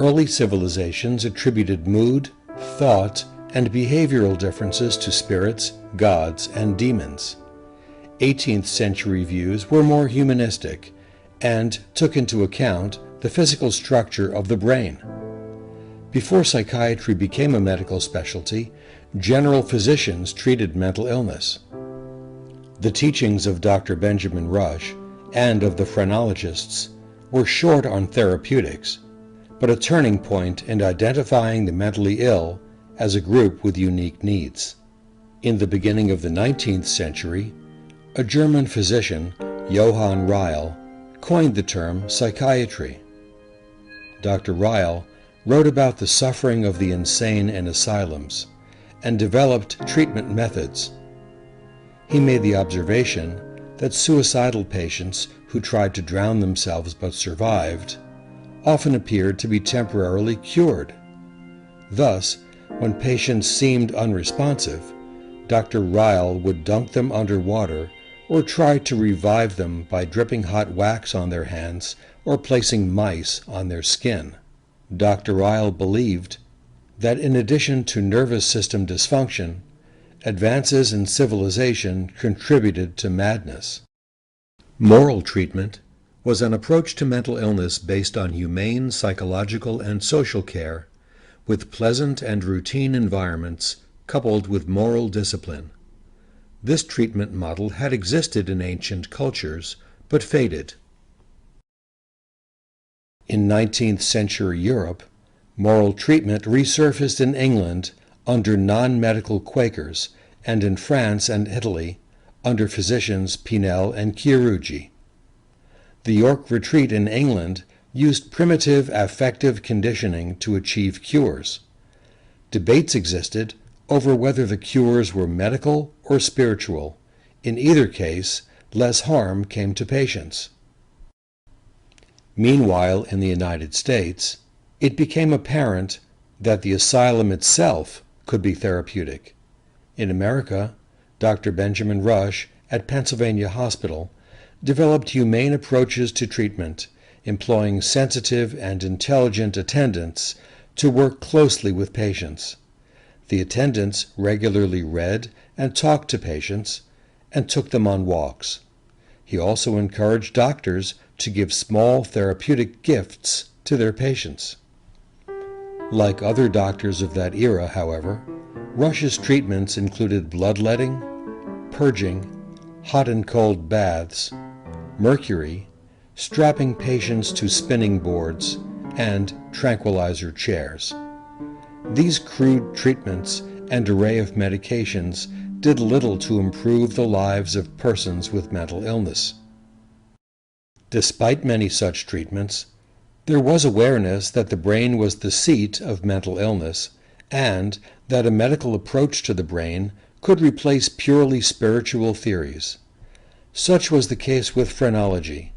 Early civilizations attributed mood, thought, and behavioral differences to spirits, gods, and demons. 18th century views were more humanistic and took into account the physical structure of the brain. Before psychiatry became a medical specialty, general physicians treated mental illness. The teachings of Dr. Benjamin Rush and of the phrenologists were short on therapeutics, but a turning point in identifying the mentally ill as a group with unique needs. In the beginning of the 19th century, a German physician, Johann Ryle, coined the term psychiatry. Dr. Ryle wrote about the suffering of the insane in asylums and developed treatment methods. He made the observation that suicidal patients who tried to drown themselves but survived often appeared to be temporarily cured. Thus, when patients seemed unresponsive, Dr. Ryle would dunk them under water or try to revive them by dripping hot wax on their hands or placing mice on their skin. Dr. Ryle believed that in addition to nervous system dysfunction, advances in civilization contributed to madness. Moral treatment was an approach to mental illness based on humane psychological and social care, with pleasant and routine environments coupled with moral discipline. This treatment model had existed in ancient cultures, but faded. In 19th century Europe, moral treatment resurfaced in England under non-medical Quakers, and in France and Italy under physicians Pinel and Chirurgi. The York Retreat in England used primitive affective conditioning to achieve cures. Debates existed over whether the cures were medical or spiritual. In either case, less harm came to patients. Meanwhile, in the United States, it became apparent that the asylum itself could be therapeutic. In America, Dr. Benjamin Rush at Pennsylvania Hospital developed humane approaches to treatment, employing sensitive and intelligent attendants to work closely with patients. The attendants regularly read and talked to patients and took them on walks. He also encouraged doctors to give small therapeutic gifts to their patients. Like other doctors of that era, however, Rush's treatments included bloodletting, purging, hot and cold baths, mercury, strapping patients to spinning boards, and tranquilizer chairs. These crude treatments and array of medications did little to improve the lives of persons with mental illness. Despite many such treatments, there was awareness that the brain was the seat of mental illness and that a medical approach to the brain could replace purely spiritual theories. Such was the case with phrenology,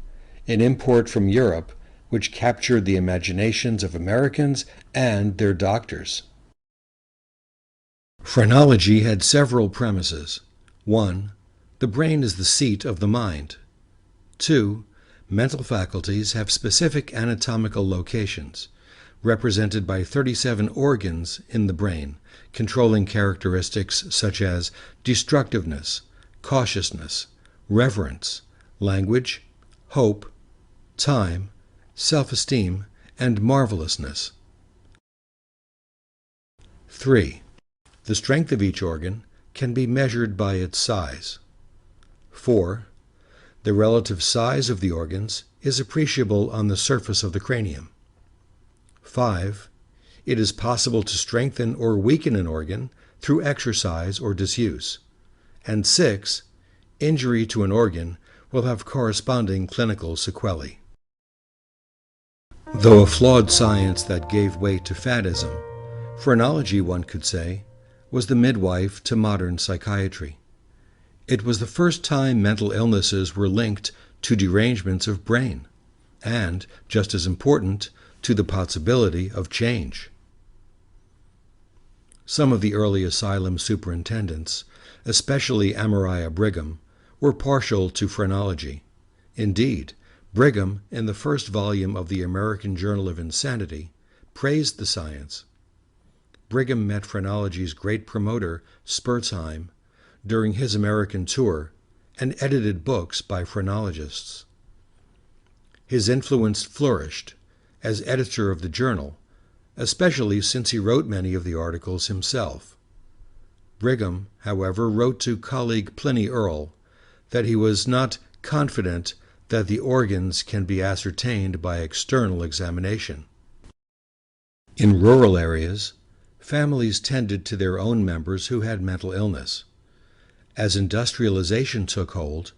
an import from Europe which captured the imaginations of Americans and their doctors. Phrenology had several premises. 1. The brain is the seat of the mind. 2. Mental faculties have specific anatomical locations, represented by 37 organs in the brain, controlling characteristics such as destructiveness, cautiousness, reverence, language, hope, time, self-esteem, and marvelousness. 3. The strength of each organ can be measured by its size. 4. The relative size of the organs is appreciable on the surface of the cranium. 5. It is possible to strengthen or weaken an organ through exercise or disuse. And 6. Injury to an organ will have corresponding clinical sequelae. Though a flawed science that gave way to faddism, phrenology, one could say, was the midwife to modern psychiatry. It was the first time mental illnesses were linked to derangements of brain, and, just as important, to the possibility of change. Some of the early asylum superintendents, especially Amariah Brigham, were partial to phrenology. Indeed, Brigham, in the first volume of the American Journal of Insanity, praised the science. Brigham met phrenology's great promoter, Spurzheim, during his American tour and edited books by phrenologists. His influence flourished as editor of the journal, especially since he wrote many of the articles himself. Brigham, however, wrote to colleague Pliny Earle that he was not confident that the organs can be ascertained by external examination. In rural areas, families tended to their own members who had mental illness. As industrialization took hold,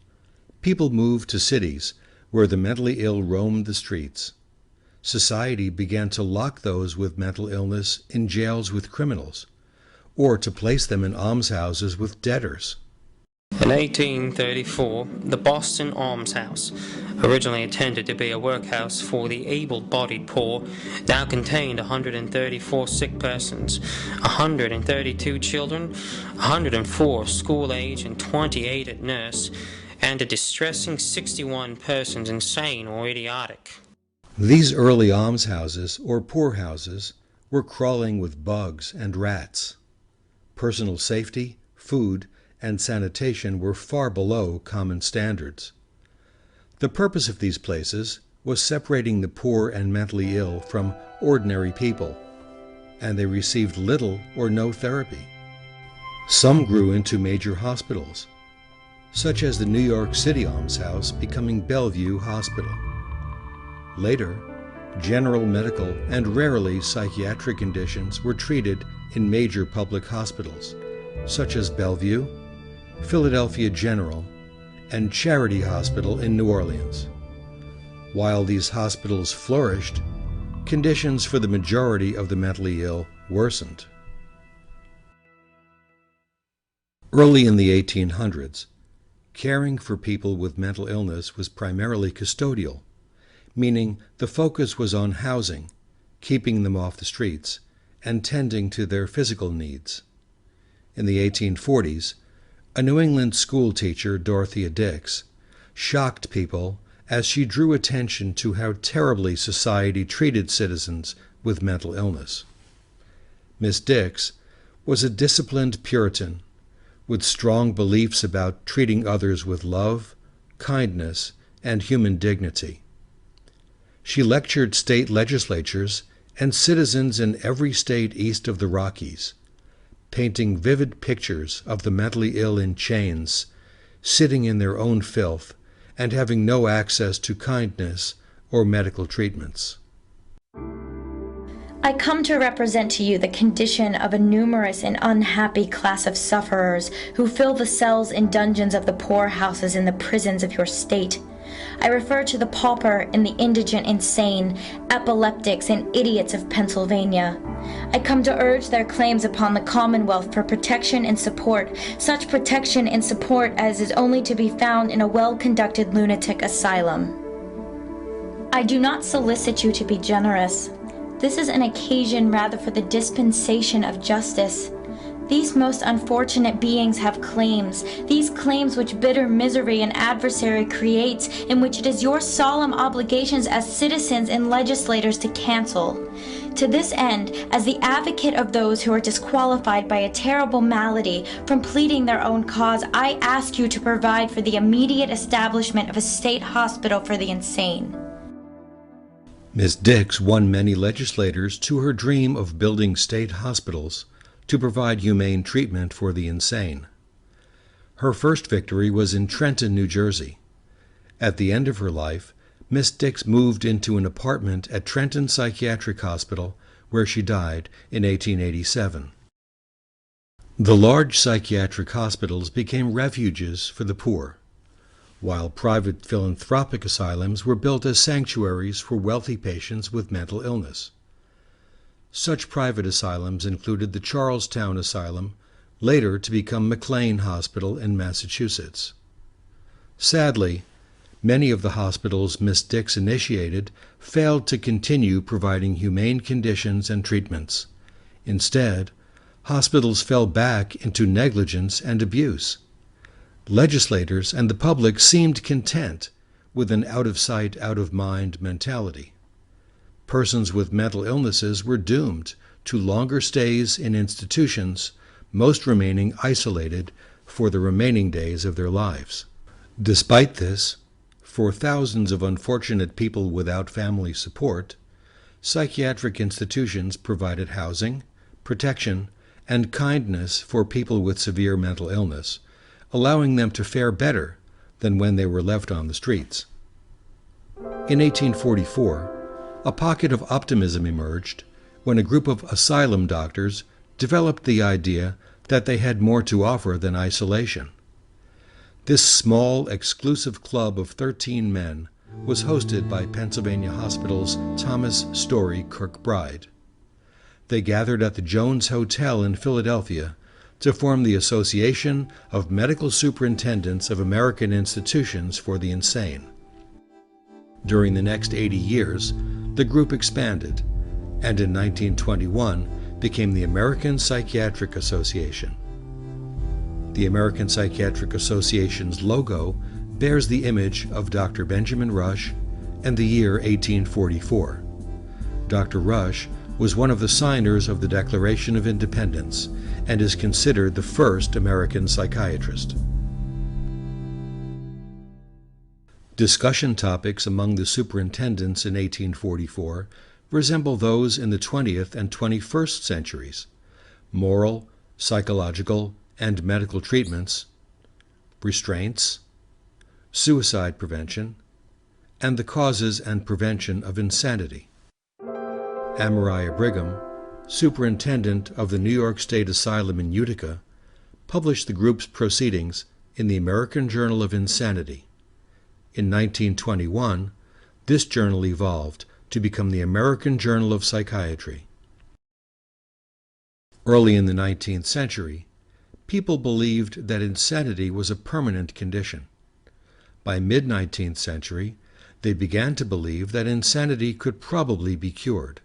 people moved to cities where the mentally ill roamed the streets. Society began to lock those with mental illness in jails with criminals, or to place them in almshouses with debtors. In 1834, the Boston Almshouse, originally intended to be a workhouse for the able-bodied poor, now contained 134 sick persons, 132 children, 104 school-age, and 28 at nurse, and a distressing 61 persons insane or idiotic. These early almshouses, or poorhouses, were crawling with bugs and rats. Personal safety, food, and sanitation were far below common standards. The purpose of these places was separating the poor and mentally ill from ordinary people, and they received little or no therapy. Some grew into major hospitals, such as the New York City Almshouse becoming Bellevue Hospital. Later, general medical and rarely psychiatric conditions were treated in major public hospitals, such as Bellevue, Philadelphia General, and Charity Hospital in New Orleans. While these hospitals flourished, conditions for the majority of the mentally ill worsened. Early in the 1800s, caring for people with mental illness was primarily custodial, meaning the focus was on housing, keeping them off the streets, and tending to their physical needs. In the 1840s, a New England school teacher, Dorothea Dix, shocked people as she drew attention to how terribly society treated citizens with mental illness. Miss Dix was a disciplined Puritan with strong beliefs about treating others with love, kindness, and human dignity. She lectured state legislatures and citizens in every state east of the Rockies, painting vivid pictures of the mentally ill in chains, sitting in their own filth, and having no access to kindness or medical treatments. I come to represent to you the condition of a numerous and unhappy class of sufferers who fill the cells and dungeons of the poorhouses and the prisons of your state. I refer to the pauper and the indigent insane, epileptics and idiots of Pennsylvania. I come to urge their claims upon the Commonwealth for protection and support, such protection and support as is only to be found in a well-conducted lunatic asylum. I do not solicit you to be generous. This is an occasion rather for the dispensation of justice. These most unfortunate beings have claims, these claims which bitter misery and adversary creates, in which it is your solemn obligations as citizens and legislators to cancel. To this end, as the advocate of those who are disqualified by a terrible malady from pleading their own cause, I ask you to provide for the immediate establishment of a state hospital for the insane. Miss Dix won many legislators to her dream of building state hospitals to provide humane treatment for the insane. Her first victory was in Trenton, New Jersey. At the end of her life, Miss Dix moved into an apartment at Trenton Psychiatric Hospital, where she died in 1887. The large psychiatric hospitals became refuges for the poor, while private philanthropic asylums were built as sanctuaries for wealthy patients with mental illness. Such private asylums included the Charlestown Asylum, later to become McLean Hospital in Massachusetts. Sadly, many of the hospitals Miss Dix initiated failed to continue providing humane conditions and treatments. Instead, hospitals fell back into negligence and abuse. Legislators and the public seemed content with an out-of-sight, out-of-mind mentality. Persons with mental illnesses were doomed to longer stays in institutions, most remaining isolated for the remaining days of their lives. Despite this, for thousands of unfortunate people without family support, psychiatric institutions provided housing, protection, and kindness for people with severe mental illness, allowing them to fare better than when they were left on the streets. In 1844, a pocket of optimism emerged when a group of asylum doctors developed the idea that they had more to offer than isolation. This small, exclusive club of 13 men was hosted by Pennsylvania Hospital's Thomas Story Kirkbride. They gathered at the Jones Hotel in Philadelphia to form the Association of Medical Superintendents of American Institutions for the Insane. During the next 80 years, the group expanded, and in 1921 became the American Psychiatric Association. The American Psychiatric Association's logo bears the image of Dr. Benjamin Rush and the year 1844. Dr. Rush was one of the signers of the Declaration of Independence and is considered the first American psychiatrist. Discussion topics among the superintendents in 1844 resemble those in the 20th and 21st centuries: moral, psychological, and medical treatments, restraints, suicide prevention, and the causes and prevention of insanity. Amariah Brigham, superintendent of the New York State Asylum in Utica, published the group's proceedings in the American Journal of Insanity. In 1921, this journal evolved to become the American Journal of Psychiatry. Early in the 19th century, people believed that insanity was a permanent condition. By mid-19th century, they began to believe that insanity could probably be cured,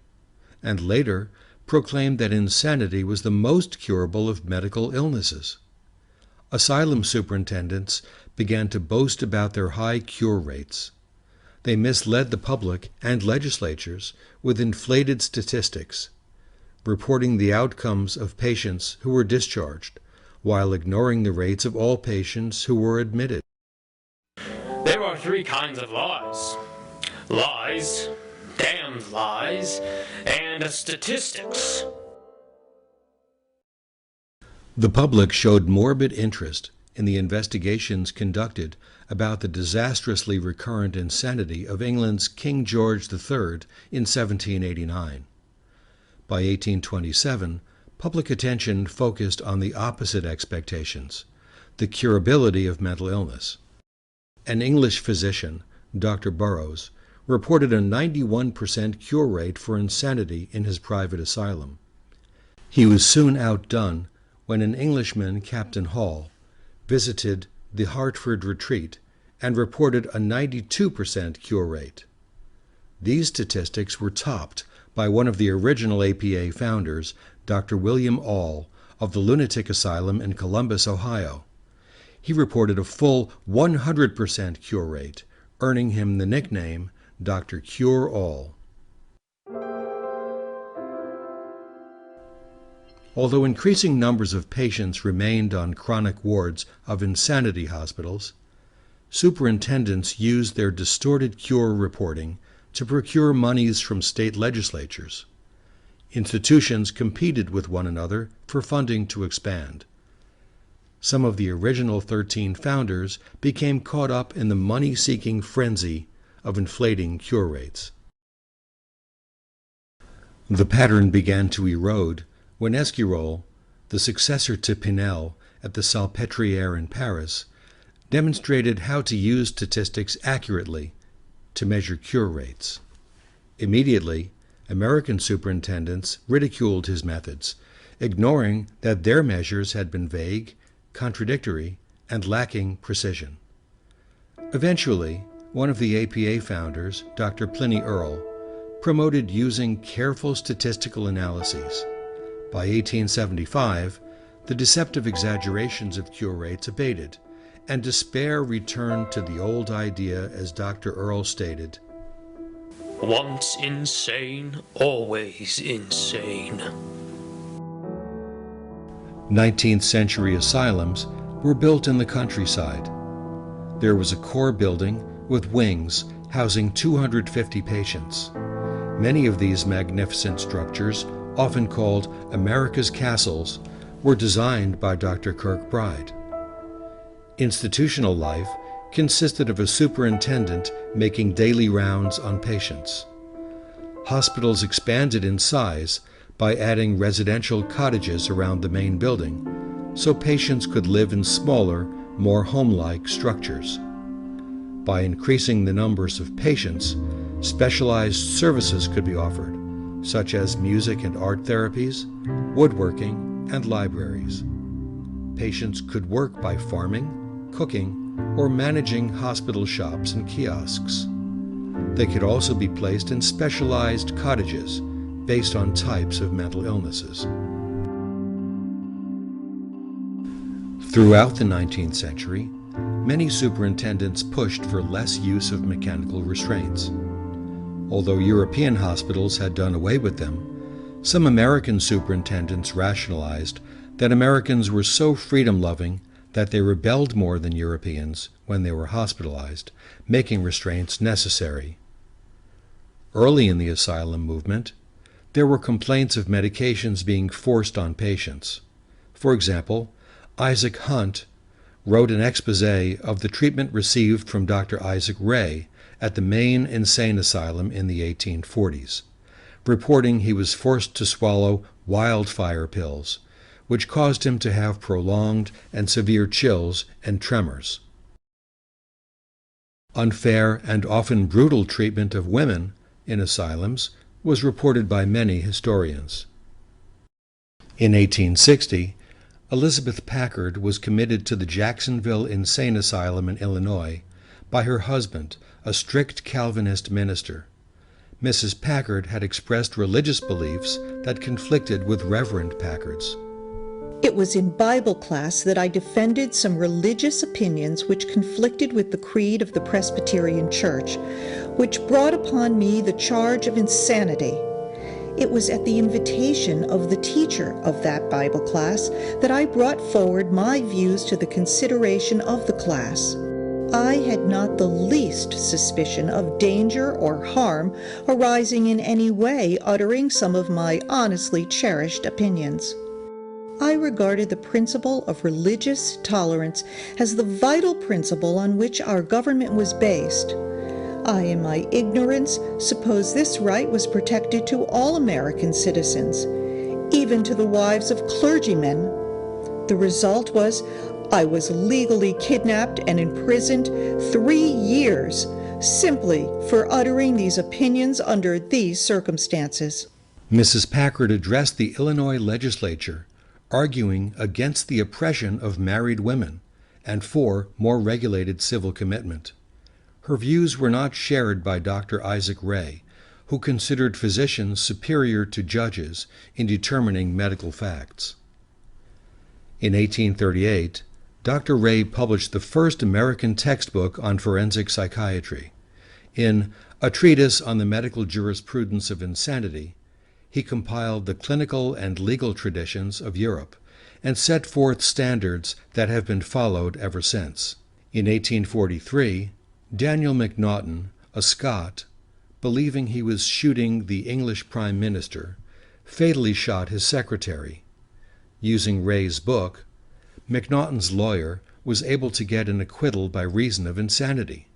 and later proclaimed that insanity was the most curable of medical illnesses. Asylum superintendents began to boast about their high cure rates. They misled the public and legislatures with inflated statistics, reporting the outcomes of patients who were discharged, while ignoring the rates of all patients who were admitted. There are three kinds of lies: lies, damned lies, and statistics. The public showed morbid interest in the investigations conducted about the disastrously recurrent insanity of England's King George III in 1789. By 1827, public attention focused on the opposite expectations: the curability of mental illness. An English physician, Dr. Burroughs, reported a 91% cure rate for insanity in his private asylum. He was soon outdone when an Englishman, Captain Hall, visited the Hartford Retreat and reported a 92% cure rate. These statistics were topped by one of the original APA founders, Dr. William Aul, of the Lunatic Asylum in Columbus, Ohio. He reported a full 100% cure rate, earning him the nickname Dr. Cure-All. Although increasing numbers of patients remained on chronic wards of insanity hospitals, superintendents used their distorted cure reporting to procure monies from state legislatures. Institutions competed with one another for funding to expand. Some of the original 13 founders became caught up in the money-seeking frenzy of inflating cure rates. The pattern began to erode when Esquirol, the successor to Pinel at the Salpêtrière in Paris, demonstrated how to use statistics accurately to measure cure rates. Immediately, American superintendents ridiculed his methods, ignoring that their measures had been vague, contradictory, and lacking precision. Eventually, one of the APA founders, Dr. Pliny Earle, promoted using careful statistical analyses. By 1875, the deceptive exaggerations of cure rates abated, and despair returned to the old idea, as Dr. Earle stated, Once insane, always insane. 19th century asylums were built in the countryside. There was a core building with wings housing 250 patients. Many of these magnificent structures, often called America's castles, were designed by Dr. Kirkbride. Institutional life consisted of a superintendent making daily rounds on patients. Hospitals expanded in size by adding residential cottages around the main building, so patients could live in smaller, more home-like structures. By increasing the numbers of patients, specialized services could be offered, such as music and art therapies, woodworking, and libraries. Patients could work by farming, cooking, or managing hospital shops and kiosks. They could also be placed in specialized cottages based on types of mental illnesses. Throughout the 19th century, many superintendents pushed for less use of mechanical restraints. Although European hospitals had done away with them, some American superintendents rationalized that Americans were so freedom-loving that they rebelled more than Europeans when they were hospitalized, making restraints necessary. Early in the asylum movement, there were complaints of medications being forced on patients. For example, Isaac Hunt wrote an exposé of the treatment received from Dr. Isaac Ray at the Maine Insane Asylum in the 1840s, reporting he was forced to swallow wildfire pills, which caused him to have prolonged and severe chills and tremors. Unfair and often brutal treatment of women in asylums was reported by many historians. In 1860, Elizabeth Packard was committed to the Jacksonville Insane Asylum in Illinois by her husband, a strict Calvinist minister. Mrs. Packard had expressed religious beliefs that conflicted with Reverend Packard's. It was in Bible class that I defended some religious opinions which conflicted with the creed of the Presbyterian Church, which brought upon me the charge of insanity. It was at the invitation of the teacher of that Bible class that I brought forward my views to the consideration of the class. I had not the least suspicion of danger or harm arising in any way uttering some of my honestly cherished opinions. I regarded the principle of religious tolerance as the vital principle on which our government was based. I, in my ignorance, supposed this right was protected to all American citizens, even to the wives of clergymen. The result was I was legally kidnapped and imprisoned 3 years, simply for uttering these opinions under these circumstances. Mrs. Packard addressed the Illinois legislature, arguing against the oppression of married women and for more regulated civil commitment. Her views were not shared by Dr. Isaac Ray, who considered physicians superior to judges in determining medical facts. In 1838, Dr. Ray published the first American textbook on forensic psychiatry. In A Treatise on the Medical Jurisprudence of Insanity, he compiled the clinical and legal traditions of Europe and set forth standards that have been followed ever since. In 1843, Daniel Macnaghten, a Scot, believing he was shooting the English Prime Minister, fatally shot his secretary. Using Ray's book, Macnaghten's lawyer was able to get an acquittal by reason of insanity.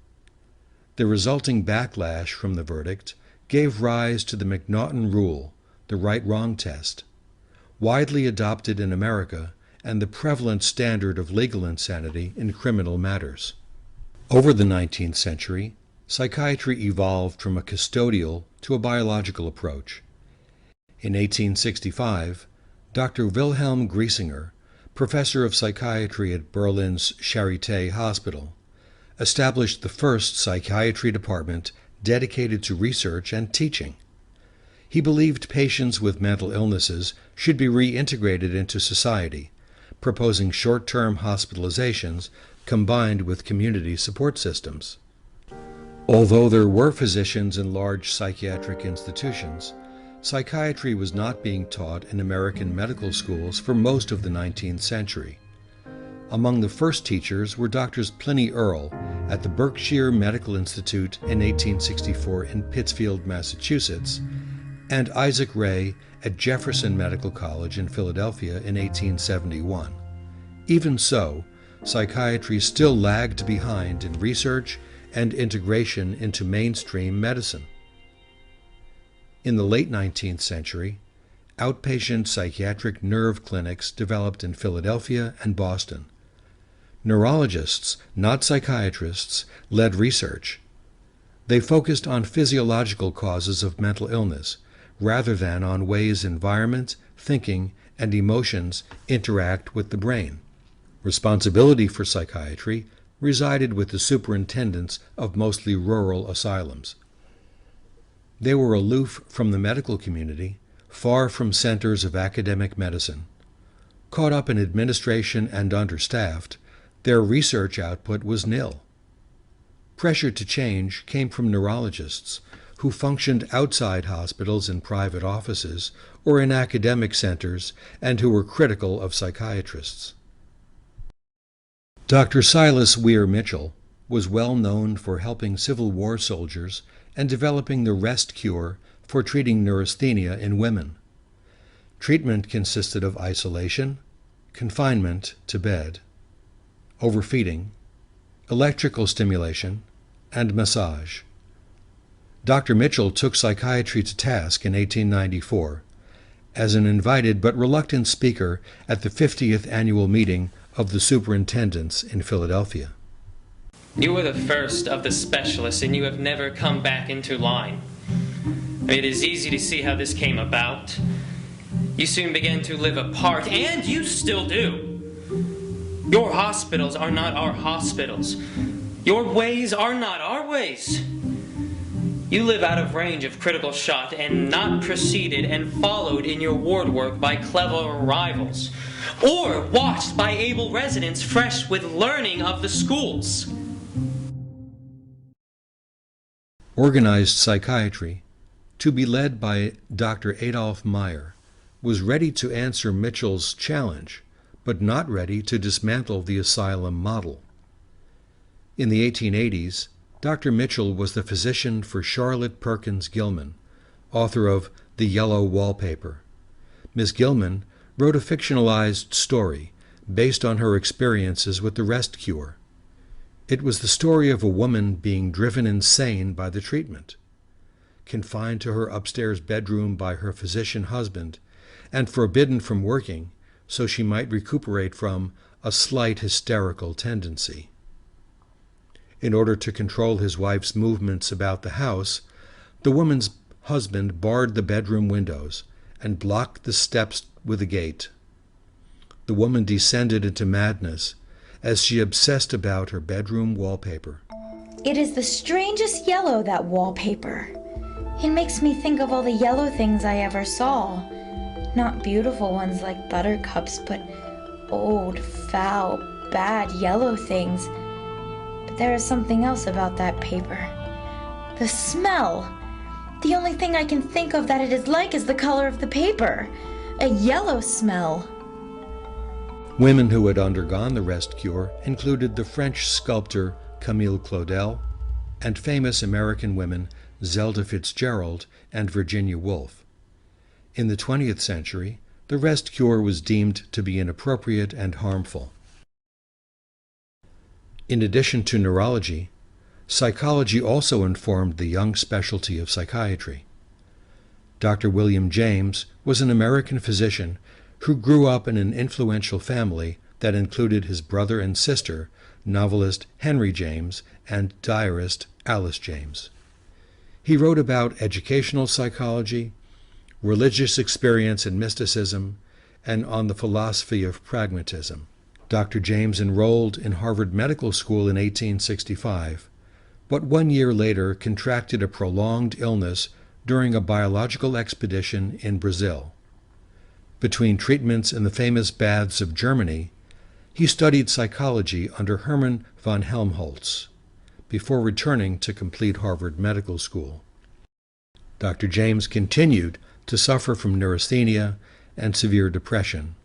The resulting backlash from the verdict gave rise to the Macnaghten rule, the right-wrong test, widely adopted in America and the prevalent standard of legal insanity in criminal matters. Over the 19th century, psychiatry evolved from a custodial to a biological approach. In 1865, Dr. Wilhelm Griesinger, professor of psychiatry at Berlin's Charité Hospital, established the first psychiatry department dedicated to research and teaching. He believed patients with mental illnesses should be reintegrated into society, proposing short-term hospitalizations combined with community support systems. Although there were physicians in large psychiatric institutions, psychiatry was not being taught in American medical schools for most of the 19th century. Among the first teachers were Doctors Pliny Earle at the Berkshire Medical Institute in 1864 in Pittsfield, Massachusetts, and Isaac Ray at Jefferson Medical College in Philadelphia in 1871. Even so, psychiatry still lagged behind in research and integration into mainstream medicine. In the late 19th century, outpatient psychiatric nerve clinics developed in Philadelphia and Boston. Neurologists, not psychiatrists, led research. They focused on physiological causes of mental illness, rather than on ways environment, thinking, and emotions interact with the brain. Responsibility for psychiatry resided with the superintendents of mostly rural asylums. They were aloof from the medical community, far from centers of academic medicine. Caught up in administration and understaffed, their research output was nil. Pressure to change came from neurologists who functioned outside hospitals in private offices or in academic centers and who were critical of psychiatrists. Dr. Silas Weir Mitchell was well known for helping Civil War soldiers and developing the rest cure for treating neurasthenia in women. Treatment consisted of isolation, confinement to bed, overfeeding, electrical stimulation, and massage. Dr. Mitchell took psychiatry to task in 1894 as an invited but reluctant speaker at the 50th annual meeting of the superintendents in Philadelphia. You were the first of the specialists, and you have never come back into line. It is easy to see how this came about. You soon began to live apart, and you still do. Your hospitals are not our hospitals. Your ways are not our ways. You live out of range of critical shot and not preceded and followed in your ward work by clever rivals, or watched by able residents fresh with learning of the schools. Organized psychiatry, to be led by Dr. Adolf Meyer, was ready to answer Mitchell's challenge, but not ready to dismantle the asylum model. In the 1880s, Dr. Mitchell was the physician for Charlotte Perkins Gilman, author of The Yellow Wallpaper. Ms. Gilman wrote a fictionalized story based on her experiences with the rest cure. It was the story of a woman being driven insane by the treatment. Confined to her upstairs bedroom by her physician husband, and forbidden from working so she might recuperate from a slight hysterical tendency. In order to control his wife's movements about the house, the woman's husband barred the bedroom windows and blocked the steps with a gate. The woman descended into madness as she obsessed about her bedroom wallpaper. It is the strangest yellow, that wallpaper. It makes me think of all the yellow things I ever saw. Not beautiful ones like buttercups, but old, foul, bad yellow things. But there is something else about that paper. The smell. The only thing I can think of that it is like is the color of the paper. A yellow smell. Women who had undergone the rest cure included the French sculptor Camille Claudel and famous American women Zelda Fitzgerald and Virginia Woolf. In the 20th century, the rest cure was deemed to be inappropriate and harmful. In addition to neurology, psychology also informed the young specialty of psychiatry. Dr. William James was an American physician who grew up in an influential family that included his brother and sister, novelist Henry James and diarist Alice James. He wrote about educational psychology, religious experience and mysticism, and on the philosophy of pragmatism. Dr. James enrolled in Harvard Medical School in 1865, but 1 year later contracted a prolonged illness during a biological expedition in Brazil. Between treatments in the famous baths of Germany, he studied psychology under Hermann von Helmholtz. before returning to complete Harvard Medical School. Dr. James continued to suffer from neurasthenia and severe depression,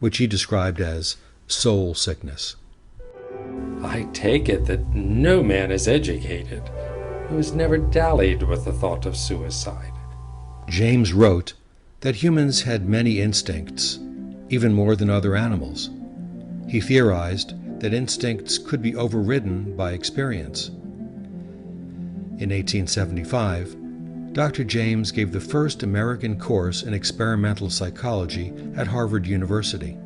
which he described as soul sickness. I take it that no man is educated who has never dallied with the thought of suicide. James wrote that humans had many instincts, even more than other animals. He theorized that instincts could be overridden by experience. In 1875, Dr. James gave the first American course in experimental psychology at Harvard University.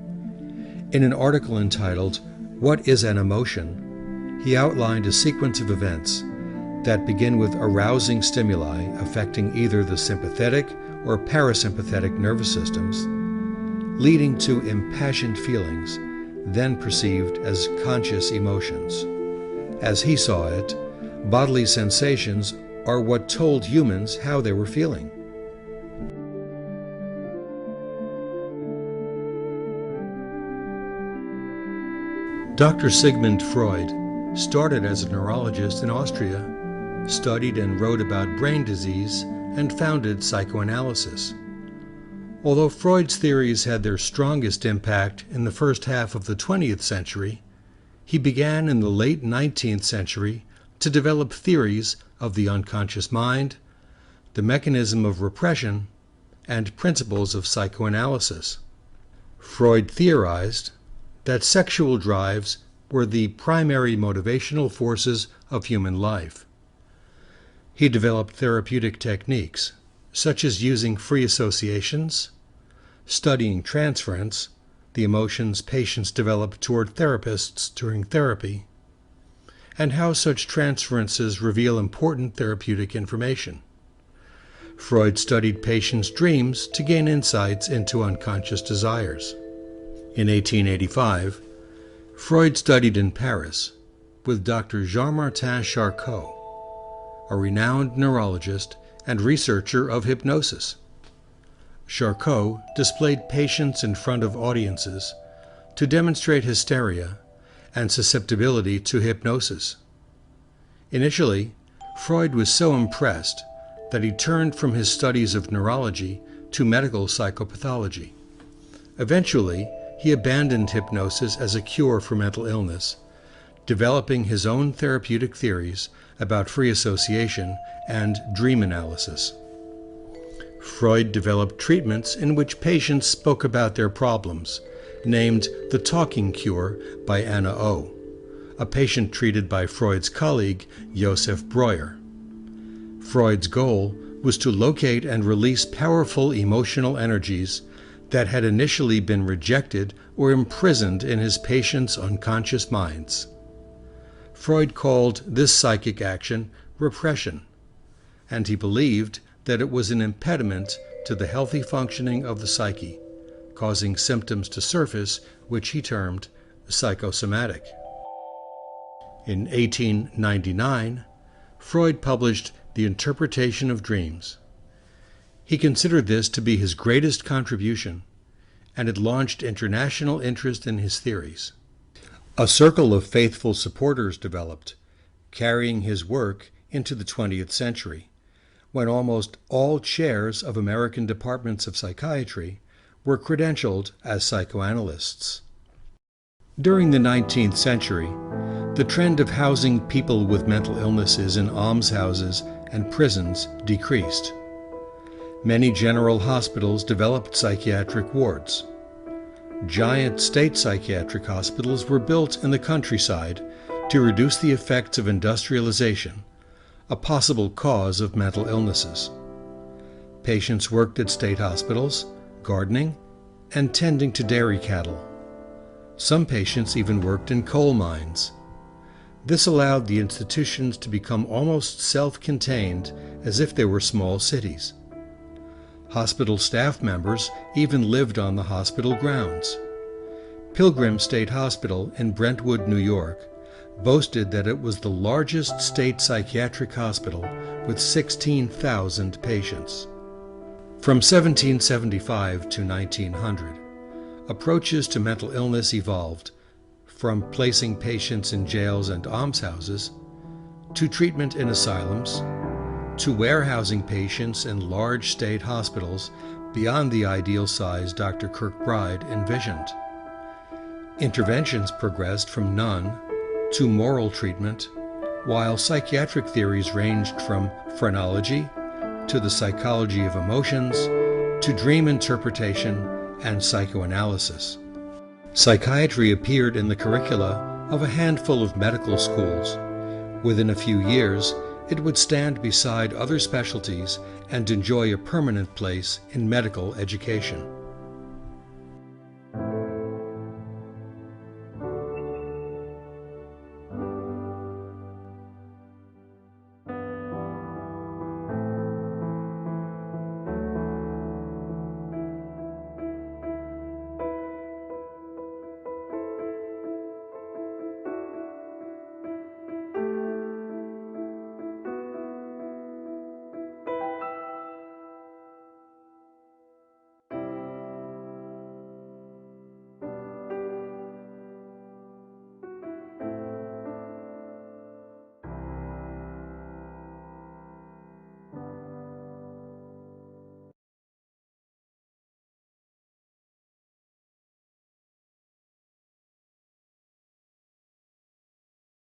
In an article entitled, "What is an Emotion?" he outlined a sequence of events that begin with arousing stimuli affecting either the sympathetic or parasympathetic nervous systems, leading to impassioned feelings, then perceived as conscious emotions. As he saw it, bodily sensations are what told humans how they were feeling. Dr. Sigmund Freud started as a neurologist in Austria, studied and wrote about brain disease, and founded psychoanalysis. Although Freud's theories had their strongest impact in the first half of the 20th century, he began in the late 19th century to develop theories of the unconscious mind, the mechanism of repression, and principles of psychoanalysis. Freud theorized that sexual drives were the primary motivational forces of human life. He developed therapeutic techniques, such as using free associations, studying transference, the emotions patients develop toward therapists during therapy, and how such transferences reveal important therapeutic information. Freud studied patients' dreams to gain insights into unconscious desires. In 1885, Freud studied in Paris with Dr. Jean-Martin Charcot, a renowned neurologist and researcher of hypnosis. Charcot displayed patients in front of audiences to demonstrate hysteria and susceptibility to hypnosis. Initially, Freud was so impressed that he turned from his studies of neurology to medical psychopathology. Eventually, he abandoned hypnosis as a cure for mental illness, developing his own therapeutic theories about free association and dream analysis. Freud developed treatments in which patients spoke about their problems, named The Talking Cure by Anna O., a patient treated by Freud's colleague Joseph Breuer. Freud's goal was to locate and release powerful emotional energies that had initially been rejected or imprisoned in his patients' unconscious minds. Freud called this psychic action repression, and he believed that it was an impediment to the healthy functioning of the psyche, causing symptoms to surface which he termed psychosomatic. In 1899, Freud published The Interpretation of Dreams. He considered this to be his greatest contribution, and it launched international interest in his theories. A circle of faithful supporters developed, carrying his work into the 20th century, when almost all chairs of American departments of psychiatry were credentialed as psychoanalysts. During the 19th century, the trend of housing people with mental illnesses in almshouses and prisons decreased. Many general hospitals developed psychiatric wards. Giant state psychiatric hospitals were built in the countryside to reduce the effects of industrialization, a possible cause of mental illnesses. Patients worked at state hospitals, gardening, and tending to dairy cattle. Some patients even worked in coal mines. This allowed the institutions to become almost self-contained, as if they were small cities. Hospital staff members even lived on the hospital grounds. Pilgrim State Hospital in Brentwood, New York, boasted that it was the largest state psychiatric hospital with 16,000 patients. From 1775 to 1900, approaches to mental illness evolved from placing patients in jails and almshouses to treatment in asylums, to warehousing patients in large state hospitals beyond the ideal size Dr. Kirkbride envisioned. Interventions progressed from none to moral treatment, while psychiatric theories ranged from phrenology to the psychology of emotions to dream interpretation and psychoanalysis. Psychiatry appeared in the curricula of a handful of medical schools. Within a few years, it would stand beside other specialties and enjoy a permanent place in medical education.